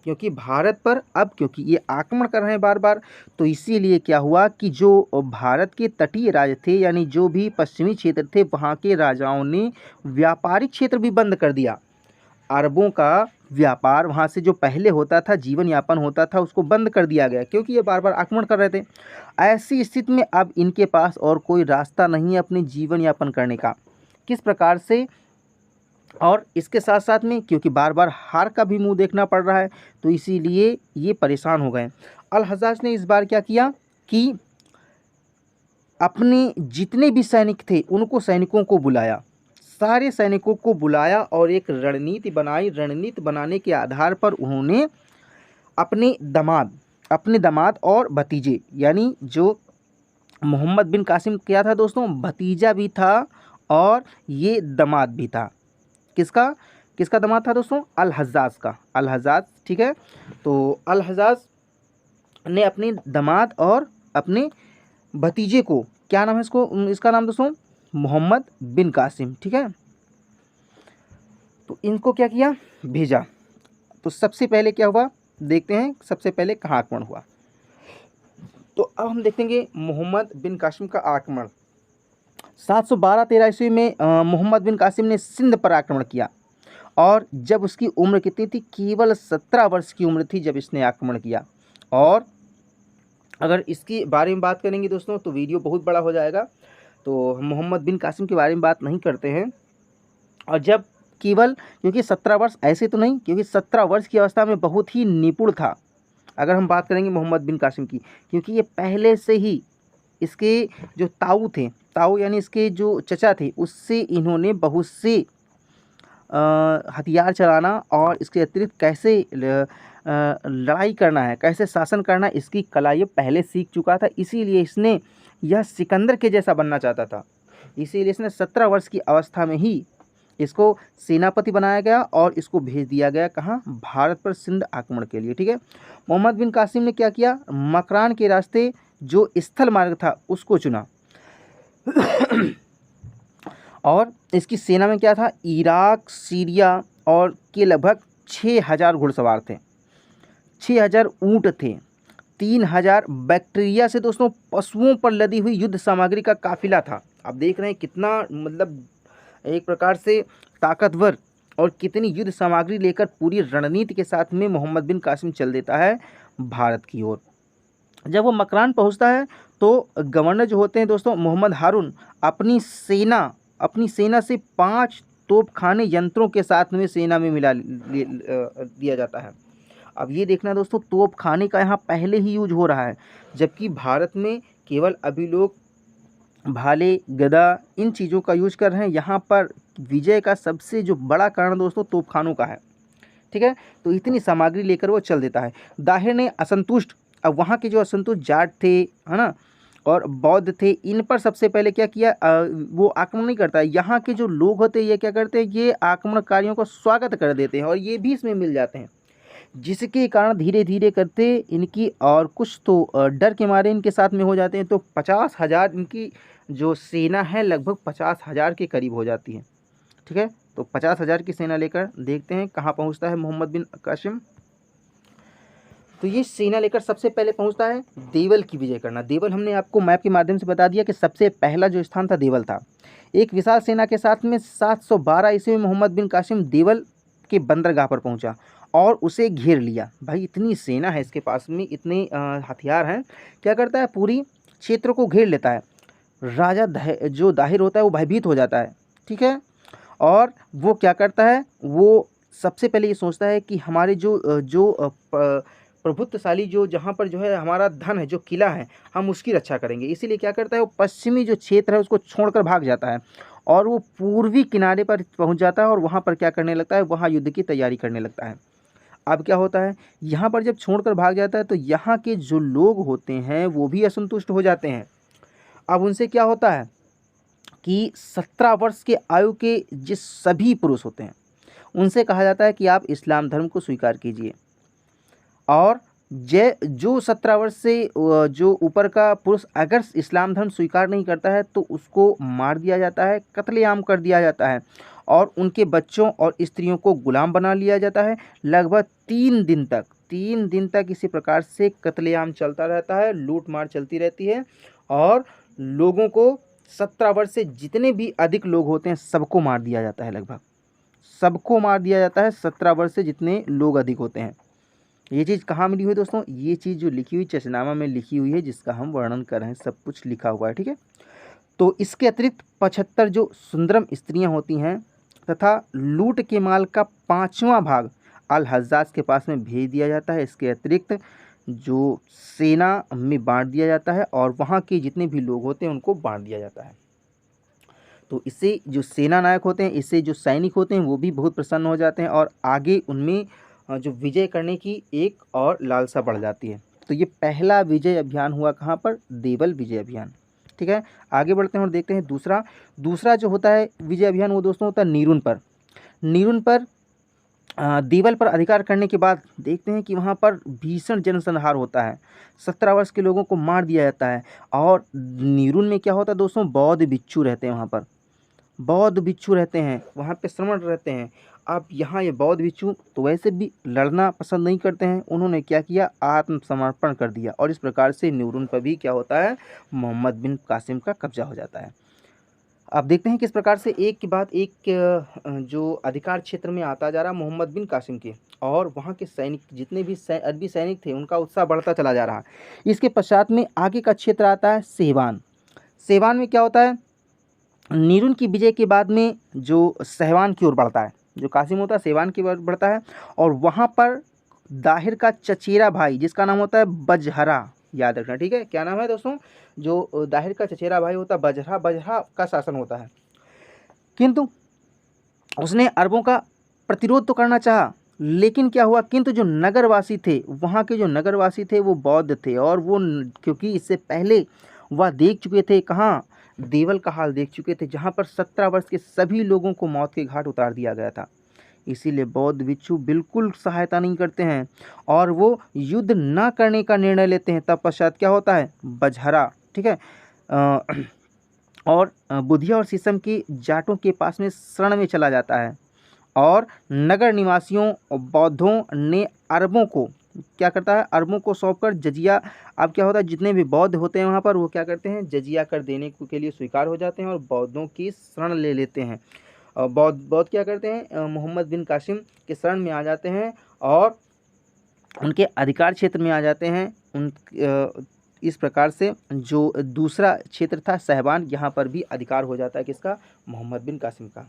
क्योंकि भारत पर अब क्योंकि ये आक्रमण कर रहे हैं बार बार, तो इसीलिए क्या हुआ कि जो भारत के तटीय राज्य थे, यानी जो भी पश्चिमी क्षेत्र थे, वहाँ के राजाओं ने व्यापारिक क्षेत्र भी बंद कर दिया। अरबों का व्यापार वहाँ से जो पहले होता था, जीवन यापन होता था, उसको बंद कर दिया गया, क्योंकि ये बार बार आक्रमण कर रहे थे। ऐसी स्थिति में अब इनके पास और कोई रास्ता नहीं है अपने जीवन यापन करने का। किस प्रकार से, और इसके साथ साथ में क्योंकि बार बार हार का भी मुंह देखना पड़ रहा है, तो इसीलिए ये परेशान हो गए। अल हज्जाज ने इस बार क्या किया कि अपने जितने भी सैनिक थे उनको सैनिकों को बुलाया, सारे सैनिकों को बुलाया और एक रणनीति बनाई। रणनीति बनाने के आधार पर उन्होंने अपने दामाद और भतीजे, यानी जो मोहम्मद बिन कासिम क्या था दोस्तों, भतीजा भी था और ये दामाद भी था। किसका किसका दामाद था दोस्तों? अल हज्जाज का, अल हज्जाज, ठीक है। तो अल हज्जाज ने अपने दामाद और अपने भतीजे को, क्या नाम है इसका नाम दोस्तों? मोहम्मद बिन कासिम, ठीक है। तो इनको क्या किया? भेजा। तो सबसे पहले क्या हुआ देखते हैं, सबसे पहले कहाँ आक्रमण हुआ। तो अब हम देखेंगे मोहम्मद बिन कासिम का आक्रमण। 712-13 ईस्वी में मोहम्मद बिन कासिम ने सिंध पर आक्रमण किया, और जब उसकी उम्र कितनी थी? केवल 17 वर्ष की उम्र थी जब इसने आक्रमण किया। और अगर इसके बारे में बात करेंगे दोस्तों तो वीडियो बहुत बड़ा हो जाएगा, तो हम मोहम्मद बिन कासिम के बारे में बात नहीं करते हैं। और जब केवल, क्योंकि 17 वर्ष ऐसे तो नहीं, क्योंकि 17 वर्ष की अवस्था में बहुत ही निपुण था। अगर हम बात करेंगे मोहम्मद बिन कासिम की, क्योंकि ये पहले से ही इसके जो ताऊ थे, ताऊ यानी इसके जो चचा थे, उससे इन्होंने बहुत से हथियार चलाना और इसके अतिरिक्त कैसे लड़ाई करना है, कैसे शासन करना है, इसकी कला ये पहले सीख चुका था। इसीलिए इसने यह सिकंदर के जैसा बनना चाहता था। इसीलिए इसने 17 वर्ष की अवस्था में ही इसको सेनापति बनाया गया और इसको भेज दिया गया कहाँ? भारत पर सिंध आक्रमण के लिए, ठीक है। मोहम्मद बिन कासिम ने क्या किया? मकरान के रास्ते जो स्थल मार्ग था उसको चुना और इसकी सेना में क्या था? इराक, सीरिया और के लगभग 6000 घुड़सवार थे, 6000 ऊँट थे, 3000 बैक्टीरिया से दोस्तों पशुओं पर लदी हुई युद्ध सामग्री का काफिला था। आप देख रहे हैं कितना, मतलब एक प्रकार से ताकतवर और कितनी युद्ध सामग्री लेकर पूरी रणनीति के साथ में मोहम्मद बिन कासिम चल देता है भारत की ओर। जब वो मकरान पहुंचता है तो गवर्नर जो होते हैं दोस्तों मोहम्मद हारून, अपनी सेना से 5 तोपखाने यंत्रों के साथ में सेना में मिला दिया जाता है। अब ये देखना दोस्तों, तोपखाने का यहाँ पहले ही यूज हो रहा है, जबकि भारत में केवल अभी लोग भाले, गदा, इन चीज़ों का यूज कर रहे हैं। यहाँ पर विजय का सबसे जो बड़ा कारण दोस्तों तोपखानों का है, ठीक है। तो इतनी सामग्री लेकर वो चल देता है। दाहिर ने असंतुष्ट, अब वहाँ के जो असंतुष्ट जाट थे, है ना, और बौद्ध थे, इन पर सबसे पहले क्या किया? वो आक्रमण नहीं करता है। यहाँ के जो लोग होते हैं ये क्या करते हैं? ये आक्रमणकारियों का स्वागत कर देते हैं और ये भी इसमें मिल जाते हैं, जिसके कारण धीरे धीरे करते इनकी, और कुछ तो डर के मारे इनके साथ में हो जाते हैं। तो 50,000 इनकी जो सेना है लगभग 50,000 के करीब हो जाती है, ठीक है। तो 50,000 की सेना लेकर देखते हैं कहाँ पहुँचता है मोहम्मद बिन कासिम। तो ये सेना लेकर सबसे पहले पहुंचता है देवल की विजय करना। देवल हमने आपको मैप के माध्यम से बता दिया कि सबसे पहला जो स्थान था देवल था। एक विशाल सेना के साथ में 712 ईस्वी में मोहम्मद बिन कासिम देवल के बंदरगाह पर पहुंचा और उसे घेर लिया। भाई इतनी सेना है इसके पास में, इतने हथियार हैं, क्या करता है? पूरी क्षेत्र को घेर लेता है। राजा जो दाहिर होता है वो भयभीत हो जाता है, ठीक है। और वो क्या करता है? वो सबसे पहले ये सोचता है कि हमारे जो प्रभुत्वशाली जो जहाँ पर जो है हमारा धन है, जो किला है, हम उसकी रक्षा करेंगे। इसीलिए क्या करता है? वो पश्चिमी जो क्षेत्र है उसको छोड़कर भाग जाता है और वो पूर्वी किनारे पर पहुंच जाता है और वहाँ पर क्या करने लगता है? वहाँ युद्ध की तैयारी करने लगता है। अब क्या होता है? यहाँ पर जब छोड़कर भाग जाता है तो यहाँ के जो लोग होते हैं वो भी असंतुष्ट हो जाते हैं। अब उनसे क्या होता है कि 17 वर्ष के आयु के जिस सभी पुरुष होते हैं उनसे कहा जाता है कि आप इस्लाम धर्म को स्वीकार कीजिए और जो 17 वर्ष से जो ऊपर का पुरुष अगर इस्लाम धर्म स्वीकार नहीं करता है तो उसको मार दिया जाता है, कत्लेआम कर दिया जाता है और उनके बच्चों और स्त्रियों को गुलाम बना लिया जाता है। लगभग 3 दिन तक इसी प्रकार से कत्लेआम चलता रहता है, लूट मार चलती रहती है और लोगों को 17 वर्ष से जितने भी अधिक लोग होते हैं सबको मार दिया जाता है। लगभग सबको मार दिया जाता है, 17 वर्ष से जितने लोग अधिक होते हैं। ये चीज़ कहाँ मिली हुई है दोस्तों? ये चीज़ जो लिखी हुई चशनामा में लिखी हुई है, जिसका हम वर्णन कर रहे हैं, सब कुछ लिखा हुआ है, ठीक है। तो इसके अतिरिक्त 75 जो सुंदरम स्त्रियां होती हैं तथा लूट के माल का 5वां भाग अल हज्जाज के पास में भेज दिया जाता है। इसके अतिरिक्त जो सेना में बांट दिया जाता है और वहाँ के जितने भी लोग होते हैं उनको बांट दिया जाता है। तो इससे जो सेना नायक होते हैं, इससे जो सैनिक होते हैं वो भी बहुत प्रसन्न हो जाते हैं और आगे उनमें जो विजय करने की एक और लालसा बढ़ जाती है। तो ये पहला विजय अभियान हुआ कहाँ पर? देवल विजय अभियान, ठीक है। आगे बढ़ते हैं और देखते हैं दूसरा जो होता है विजय अभियान, वो दोस्तों होता है नीरुन पर देवल पर अधिकार करने के बाद देखते हैं कि वहाँ पर भीषण जनसंहार होता है, 17 वर्ष के लोगों को मार दिया जाता है। और नीरुन में क्या होता है दोस्तों? बौद्ध भिक्षु रहते हैं, वहाँ पर बौद्ध भिक्षु रहते हैं, वहाँ पे श्रमण रहते हैं। अब यहाँ ये बौद्ध भिक्षु तो वैसे भी लड़ना पसंद नहीं करते हैं, उन्होंने क्या किया? आत्मसमर्पण कर दिया और इस प्रकार से नीरुन पर भी क्या होता है? मोहम्मद बिन कासिम का कब्जा हो जाता है। अब देखते हैं किस प्रकार से एक के बाद एक जो अधिकार क्षेत्र में आता जा रहा मोहम्मद बिन कासिम के, और वहाँ के सैनिक जितने भी अरबी सैनिक थे उनका उत्साह बढ़ता चला जा रहा। इसके पश्चात में आगे का क्षेत्र आता है सेवान में क्या होता है? नीरुन की विजय के बाद में जो सहवान की ओर बढ़ता है, जो कासिम होता है सेवान की ओर बढ़ता है और वहाँ पर दाहिर का चचेरा भाई जिसका नाम होता है बजहरा, याद रखना, ठीक है। क्या नाम है दोस्तों? जो दाहिर का चचेरा भाई होता है बजहरा का शासन होता है। किंतु उसने अरबों का प्रतिरोध तो करना चाहा, लेकिन क्या हुआ? किंतु जो नगरवासी थे, वहाँ के जो नगरवासी थे वो बौद्ध थे और वो क्योंकि इससे पहले वह देख चुके थे, कहाँ? देवल का हाल देख चुके थे, जहाँ पर 17 वर्ष के सभी लोगों को मौत के घाट उतार दिया गया था। इसीलिए बौद्ध भिक्षु बिल्कुल सहायता नहीं करते हैं और वो युद्ध न करने का निर्णय लेते हैं। तब पश्चात क्या होता है? बजहरा, ठीक है, और बुधिया और शीशम की जाटों के पास में शरण में चला जाता है और नगर निवासियों बौद्धों ने अरबों को क्या करता है? अरबों को सौंपकर जजिया, अब क्या होता है? जितने भी बौद्ध होते हैं वहाँ पर वो क्या करते हैं? जजिया कर देने के लिए स्वीकार हो जाते हैं और बौद्धों की शरण ले लेते हैं। बौद्ध क्या करते हैं? मोहम्मद बिन कासिम के शरण में आ जाते हैं और उनके अधिकार क्षेत्र में आ जाते हैं। इस प्रकार से जो दूसरा क्षेत्र था सहवान, यहाँ पर भी अधिकार हो जाता है किसका? मोहम्मद बिन कासिम का।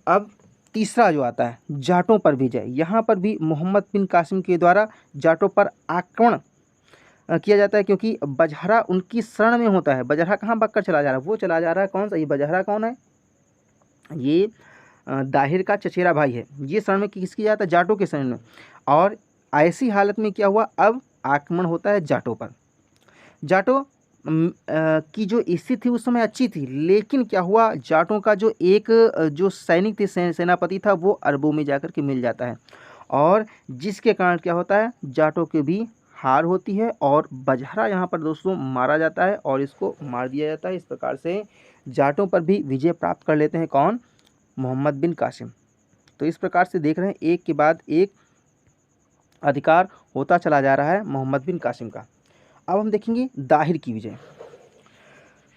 अब तीसरा जो आता है जाटों पर विजय, यहाँ पर भी मोहम्मद बिन कासिम के द्वारा जाटों पर आक्रमण किया जाता है, क्योंकि बजहरा उनकी शरण में होता है। बजहरा कहाँ भागकर चला जा रहा है? वो चला जा रहा है कौन सा? ये बजहरा कौन है? ये दाहिर का चचेरा भाई है। ये शरण में किसकी जाता है? जाटों के शरण में। और ऐसी हालत में क्या हुआ? अब आक्रमण होता है जाटों पर। जाटों की जो स्थिति थी उस समय अच्छी थी, लेकिन क्या हुआ? जाटों का जो एक जो सैनिक थे, सेनापति था, वो अरबों में जाकर के मिल जाता है और जिसके कारण क्या होता है? जाटों की भी हार होती है और बजहरा यहाँ पर दोस्तों मारा जाता है और इसको मार दिया जाता है। इस प्रकार से जाटों पर भी विजय प्राप्त कर लेते हैं कौन? मोहम्मद बिन कासिम। तो इस प्रकार से देख रहे हैं एक के बाद एक अधिकार होता चला जा रहा है मोहम्मद बिन कासिम का। अब हम देखेंगे दाहिर की विजय,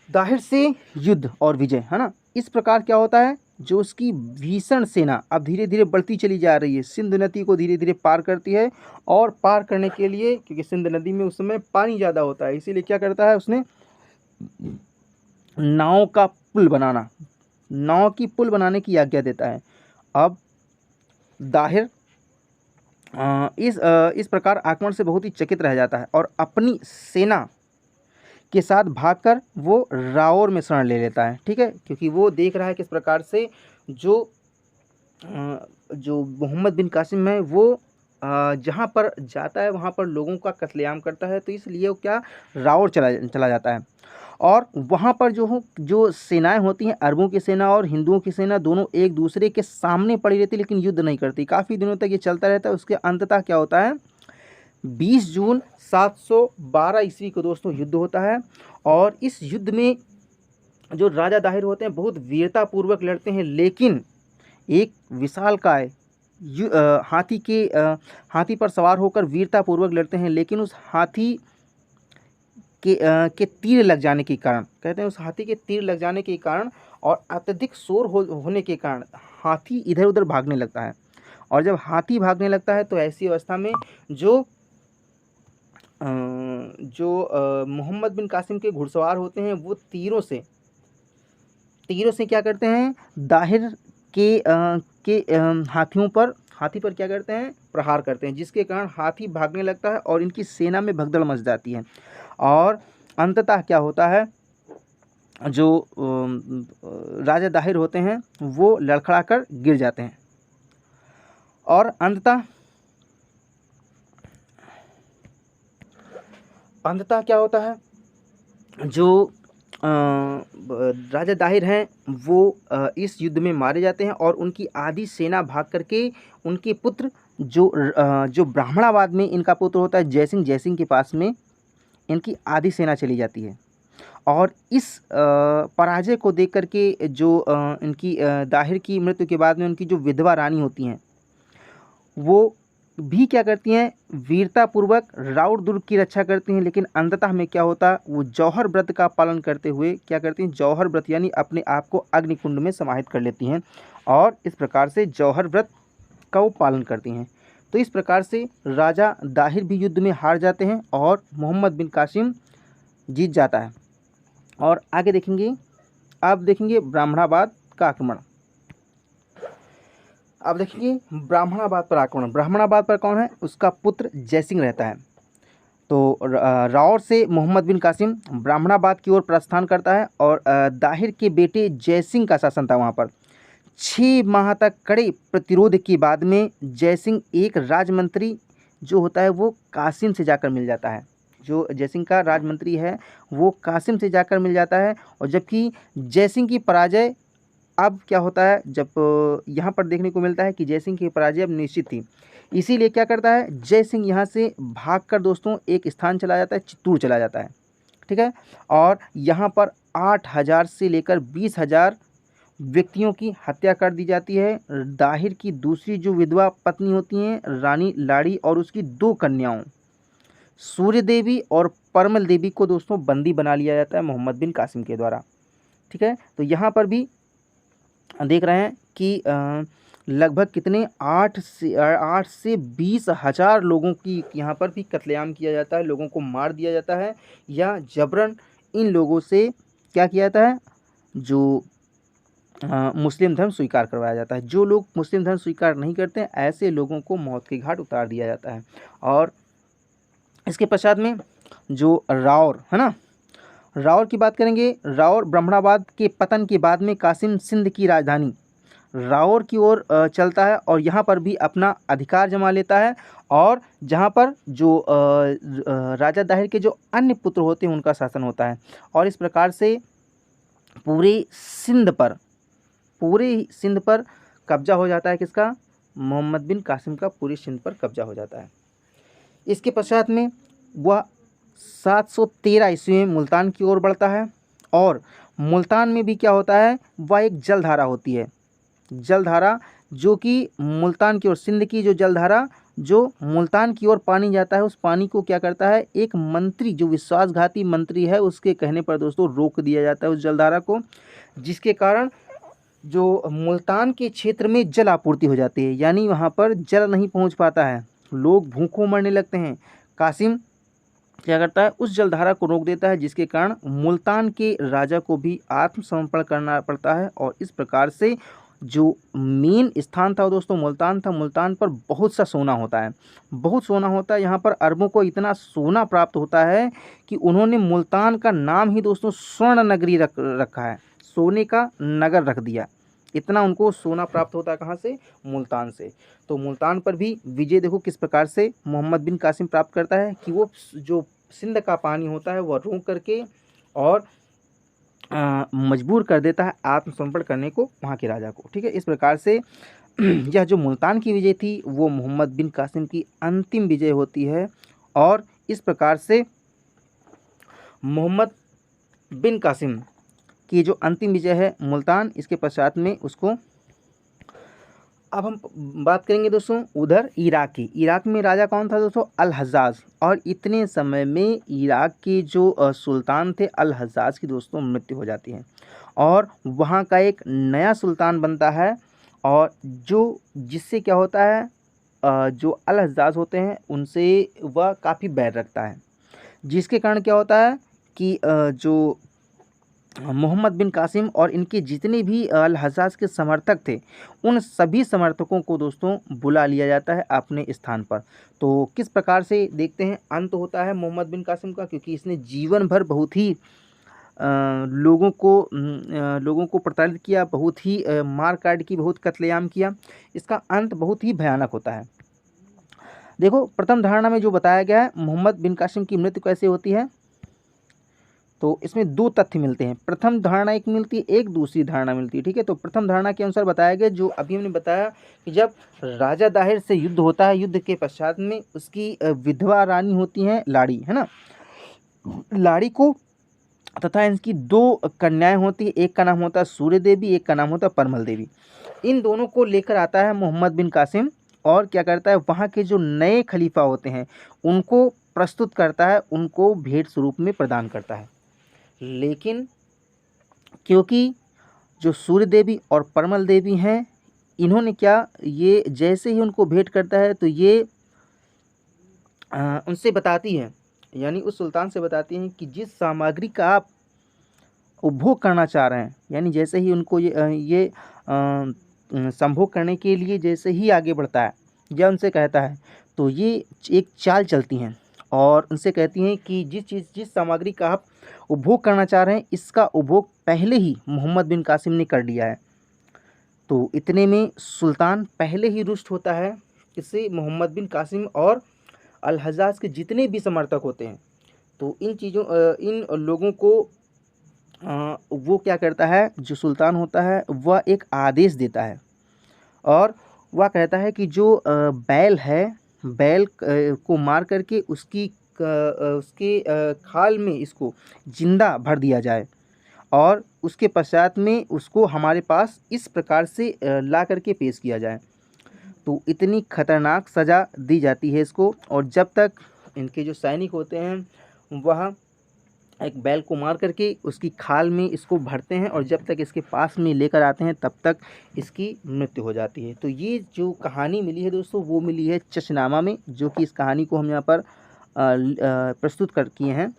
दाहिर से युद्ध और विजय, है ना। इस प्रकार क्या होता है? जो उसकी भीषण सेना अब धीरे धीरे बढ़ती चली जा रही है, सिंध नदी को धीरे धीरे पार करती है और पार करने के लिए, क्योंकि सिंध नदी में उस समय पानी ज़्यादा होता है, इसीलिए क्या करता है? उसने नाव की पुल बनाने की आज्ञा देता है। अब दाहिर इस प्रकार आक्रमण से बहुत ही चकित रह जाता है और अपनी सेना के साथ भागकर वो राओर में शरण ले लेता है, ठीक है, क्योंकि वो देख रहा है किस प्रकार से जो मोहम्मद बिन कासिम है वो जहाँ पर जाता है वहाँ पर लोगों का कत्लेआम करता है, तो इसलिए वो क्या? राओर चला जाता है और वहाँ पर जो सेनाएं होती हैं, अरबों की सेना और हिंदुओं की सेना, दोनों एक दूसरे के सामने पड़ी रहती, लेकिन युद्ध नहीं करती। काफ़ी दिनों तक ये चलता रहता है। उसके अंततः क्या होता है? 20 जून 712 ईस्वी को दोस्तों युद्ध होता है। और इस युद्ध में जो राजा दाहिर होते हैं बहुत वीरतापूर्वक लड़ते हैं, लेकिन एक विशालकाय हाथी पर सवार होकर वीरतापूर्वक लड़ते हैं, लेकिन उस हाथी के तीर लग जाने के कारण, कहते हैं उस हाथी के तीर लग जाने के कारण और अत्यधिक शोर होने के कारण हाथी इधर उधर भागने लगता है। और जब हाथी भागने लगता है तो ऐसी अवस्था में जो मोहम्मद बिन कासिम के घुड़सवार होते हैं वो तीरों से क्या करते हैं, दाहिर के हाथी पर क्या करते हैं, प्रहार करते हैं, जिसके कारण हाथी भागने लगता है और इनकी सेना में भगदड़ मच जाती है। और अंततः क्या होता है, जो राजा दाहिर होते हैं वो लड़खड़ा कर गिर जाते हैं। और अंततः क्या होता है, जो राजा दाहिर हैं वो इस युद्ध में मारे जाते हैं और उनकी आधी सेना भाग करके उनके पुत्र जो ब्राह्मणाबाद में इनका पुत्र होता है जयसिंह के पास में इनकी आधी सेना चली जाती है। और इस पराजय को देख करके जो इनकी दाहिर की मृत्यु के बाद में उनकी जो विधवा रानी होती हैं वो भी क्या करती हैं, वीरतापूर्वक राउर दुर्ग की रक्षा करती हैं। लेकिन अंततः में क्या होता, वो जौहर व्रत का पालन करते हुए क्या करती हैं, जौहर व्रत यानी अपने आप को अग्निकुंड में समाहित कर लेती हैं और इस प्रकार से जौहर व्रत का वो पालन करती हैं। तो इस प्रकार से राजा दाहिर भी युद्ध में हार जाते हैं और मोहम्मद बिन कासिम जीत जाता है। और आगे देखेंगे, अब देखेंगे ब्राह्मणाबाद का आक्रमण। अब देखिए ब्राह्मणाबाद पर आक्रमण। ब्राह्मणाबाद पर कौन है, उसका पुत्र जयसिंह रहता है। तो रावर से मोहम्मद बिन कासिम ब्राह्मणाबाद की ओर प्रस्थान करता है और दाहिर के बेटे जयसिंह का शासन था वहाँ पर। 6 माह तक कड़े प्रतिरोध के बाद में जयसिंह एक राजमंत्री जो होता है वो कासिम से जाकर मिल जाता है। जो जयसिंह का राजमंत्री है वो कासिम से जाकर मिल जाता है। और जबकि जयसिंह की पराजय अब क्या होता है, जब यहाँ पर देखने को मिलता है कि जयसिंह की पराजय अब निश्चित थी, इसीलिए क्या करता है जयसिंह यहाँ से भागकर दोस्तों एक स्थान चला जाता है, चित्तूर चला जाता है। ठीक है, और यहाँ पर 8,000 से लेकर 20,000 व्यक्तियों की हत्या कर दी जाती है। दाहिर की दूसरी जो विधवा पत्नी होती हैं रानी लाड़ी और उसकी 2 कन्याओं सूर्य देवी और परमल देवी को दोस्तों बंदी बना लिया जाता है मोहम्मद बिन कासिम के द्वारा। ठीक है, तो यहाँ पर भी देख रहे हैं कि लगभग कितने 8 से 20,000 लोगों की यहाँ पर भी कत्लेआम किया जाता है, लोगों को मार दिया जाता है या जबरन इन लोगों से क्या किया जाता है, जो मुस्लिम धर्म स्वीकार करवाया जाता है। जो लोग मुस्लिम धर्म स्वीकार नहीं करते हैं ऐसे लोगों को मौत के घाट उतार दिया जाता है। और इसके पश्चात में जो रावर है ना, रावर की बात करेंगे। रावर ब्राह्मणाबाद के पतन के बाद में कासिम सिंध की राजधानी रावर की ओर चलता है और यहाँ पर भी अपना अधिकार जमा लेता है। और जहाँ पर जो राजा दाहिर के जो अन्य पुत्र होते हैं उनका शासन होता है। और इस प्रकार से पूरे सिंध पर कब्जा हो जाता है किसका, मोहम्मद बिन कासिम का पूरी सिंध पर कब्जा हो जाता है। इसके पश्चात में वह 713 ईस्वी में मुल्तान की ओर बढ़ता है। और मुल्तान में भी क्या होता है, वह एक जलधारा होती है, जलधारा जो कि मुल्तान की ओर, सिंध की जो जलधारा जो मुल्तान की ओर पानी जाता है, उस पानी को क्या करता है एक मंत्री, जो विश्वासघाती मंत्री है, उसके कहने पर दोस्तों रोक दिया जाता है उस जलधारा को, जिसके कारण जो मुल्तान के क्षेत्र में जल आपूर्ति हो जाती है, यानी वहाँ पर जल नहीं पहुँच पाता है, लोग भूखों मरने लगते हैं। कासिम क्या करता है, उस जलधारा को रोक देता है, जिसके कारण मुल्तान के राजा को भी आत्मसमर्पण करना पड़ता है। और इस प्रकार से जो मेन स्थान था दोस्तों मुल्तान था, मुल्तान पर बहुत सा सोना होता है, बहुत सोना होता है। यहाँ पर अरबों को इतना सोना प्राप्त होता है कि उन्होंने मुल्तान का नाम ही दोस्तों स्वर्ण नगरी रखा है, सोने का नगर रख दिया। इतना उनको सोना प्राप्त होता है कहाँ से, मुल्तान से। तो मुल्तान पर भी विजय देखो किस प्रकार से मोहम्मद बिन कासिम प्राप्त करता है कि वो जो सिंध का पानी होता है वह रोक करके और मजबूर कर देता है आत्मसमर्पण करने को वहाँ के राजा को। ठीक है, इस प्रकार से यह जो मुल्तान की विजय थी वो मोहम्मद बिन कासिम की अंतिम विजय होती है और इस प्रकार से मोहम्मद बिन कासिम की जो अंतिम विजय है मुल्तान, इसके पश्चात में उसको, अब हम बात करेंगे दोस्तों उधर इराक की। इराक में राजा कौन था दोस्तों? अल हज्जाज। और इतने समय में इराक के जो सुल्तान थे अल हज्जाज की दोस्तों मृत्यु हो जाती है और वहाँ का एक नया सुल्तान बनता है। और जिससे क्या होता है, जो अल हज्जाज होते हैं उनसे वह काफ़ी बैर रखता है, जिसके कारण क्या होता है कि जो मोहम्मद बिन कासिम और इनके जितने भी अल हज्जाज के समर्थक थे, उन सभी समर्थकों को दोस्तों बुला लिया जाता है अपने स्थान पर। तो किस प्रकार से देखते हैं अंत होता है मोहम्मद बिन कासिम का, क्योंकि इसने जीवन भर बहुत ही लोगों को प्रताड़ित किया, बहुत ही मार काट की, बहुत कत्लेआम किया। इसका अंत बहुत ही भयानक होता है। देखो प्रथम धारणा में जो बताया गया है मोहम्मद बिन कासिम की मृत्यु कैसे होती है, तो इसमें दो तथ्य मिलते हैं। प्रथम धारणा एक मिलती है, एक दूसरी धारणा मिलती है। ठीक है, तो प्रथम धारणा के अनुसार बताया गया, जो अभी हमने बताया कि जब राजा दाहिर से युद्ध होता है, युद्ध के पश्चात में उसकी विधवा रानी होती हैं लाड़ी, है ना, लाड़ी को, तथा इनकी दो कन्याएं होती है, एक का नाम होता है सूर्य देवी, एक का नाम होता है परमल देवी। इन दोनों को लेकर आता है मोहम्मद बिन कासिम और क्या करता है, वहाँ के जो नए खलीफा होते हैं उनको प्रस्तुत करता है, उनको भेंट स्वरूप में प्रदान करता है। लेकिन क्योंकि जो सूर्य देवी और परमल देवी हैं, इन्होंने क्या, ये जैसे ही उनको भेंट करता है तो ये उनसे बताती हैं, यानी उस सुल्तान से बताती हैं कि जिस सामग्री का आप उपभोग करना चाह रहे हैं, यानी जैसे ही उनको ये संभोग करने के लिए जैसे ही आगे बढ़ता है या उनसे कहता है, तो ये एक चाल चलती हैं और उनसे कहती हैं कि जिस सामग्री का आप उपभोग करना चाह रहे हैं, इसका उपभोग पहले ही मोहम्मद बिन कासिम ने कर लिया है। तो इतने में सुल्तान पहले ही रुष्ट होता है, इससे मोहम्मद बिन कासिम और अल हज्जाज के जितने भी समर्थक होते हैं। तो इन लोगों को वो क्या करता है, जो सुल्तान होता है वह एक आदेश देता है और वह कहता है कि जो बैल है, बैल को मार करके उसके खाल में इसको जिंदा भर दिया जाए और उसके पश्चात में उसको हमारे पास इस प्रकार से ला करके पेश किया जाए। तो इतनी खतरनाक सज़ा दी जाती है इसको। और जब तक इनके जो सैनिक होते हैं वह एक बैल को मार करके उसकी खाल में इसको भरते हैं और जब तक इसके पास में लेकर आते हैं तब तक इसकी मृत्यु हो जाती है। तो ये जो कहानी मिली है दोस्तों, वो मिली है चशनामा में, जो कि इस कहानी को हम यहाँ पर प्रस्तुत कर किए हैं,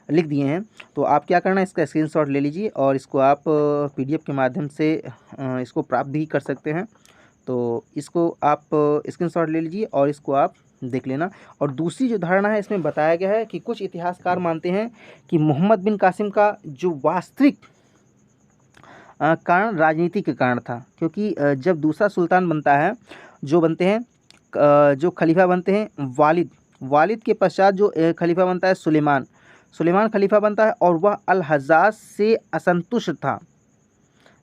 लिख दिए हैं। तो आप क्या करना है, इसका स्क्रीनशॉट ले लीजिए और इसको आप PDF के माध्यम से इसको प्राप्त भी कर सकते हैं। तो इसको आप स्क्रीनशॉट ले लीजिए और इसको आप देख लेना। और दूसरी जो धारणा है, इसमें बताया गया है कि कुछ इतिहासकार मानते हैं कि मोहम्मद बिन कासिम का जो वास्तविक कारण राजनीति के कारण था, क्योंकि जब दूसरा सुल्तान बनता है, जो बनते हैं जो खलीफा बनते हैं वालिद के पश्चात जो खलीफा बनता है सुलेमान खलीफा बनता है और वह अल हज्जाज से असंतुष्ट था।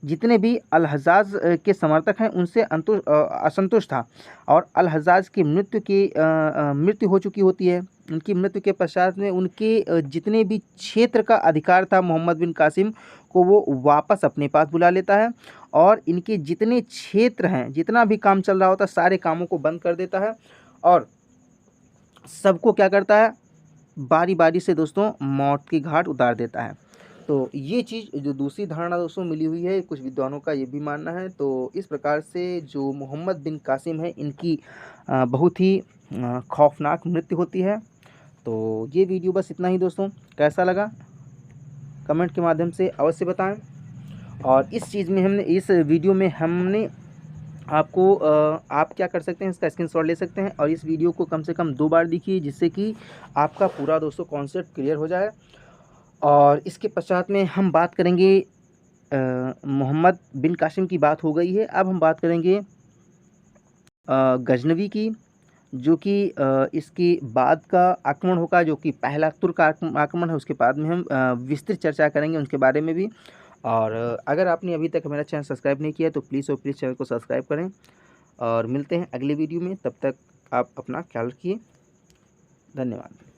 जितने भी अल हज्जाज के समर्थक हैं उनसे असंतुष्ट था और अल हज्जाज की मृत्यु हो चुकी होती है। उनकी मृत्यु के पश्चात में उनके जितने भी क्षेत्र का अधिकार था मोहम्मद बिन कासिम को वो वापस अपने पास बुला लेता है और इनके जितने क्षेत्र हैं, जितना भी काम चल रहा होता है, सारे कामों को बंद कर देता है और सबको क्या करता है, बारी बारी से दोस्तों मौत की घाट उतार देता है। तो ये चीज़ जो दूसरी धारणा दोस्तों मिली हुई है, कुछ विद्वानों का ये भी मानना है। तो इस प्रकार से जो मोहम्मद बिन कासिम है, इनकी बहुत ही खौफनाक मृत्यु होती है। तो ये वीडियो बस इतना ही दोस्तों। कैसा लगा कमेंट के माध्यम से अवश्य बताएं। और इस वीडियो में हमने आपको आप क्या कर सकते हैं, इसका स्क्रीनशॉट ले सकते हैं और इस वीडियो को कम से कम 2 बार देखिए, जिससे कि आपका पूरा दोस्तों कॉन्सेप्ट क्लियर हो जाए। और इसके पश्चात में हम बात करेंगे, मोहम्मद बिन कासिम की बात हो गई है, अब हम बात करेंगे गजनवी की, जो कि इसके बाद का आक्रमण होगा, जो कि पहला तुर्क आक्रमण है। उसके बाद में हम विस्तृत चर्चा करेंगे उनके बारे में भी। और अगर आपने अभी तक मेरा चैनल सब्सक्राइब नहीं किया तो प्लीज़ चैनल को सब्सक्राइब करें और मिलते हैं अगले वीडियो में। तब तक आप अपना ख्याल रखिए। धन्यवाद।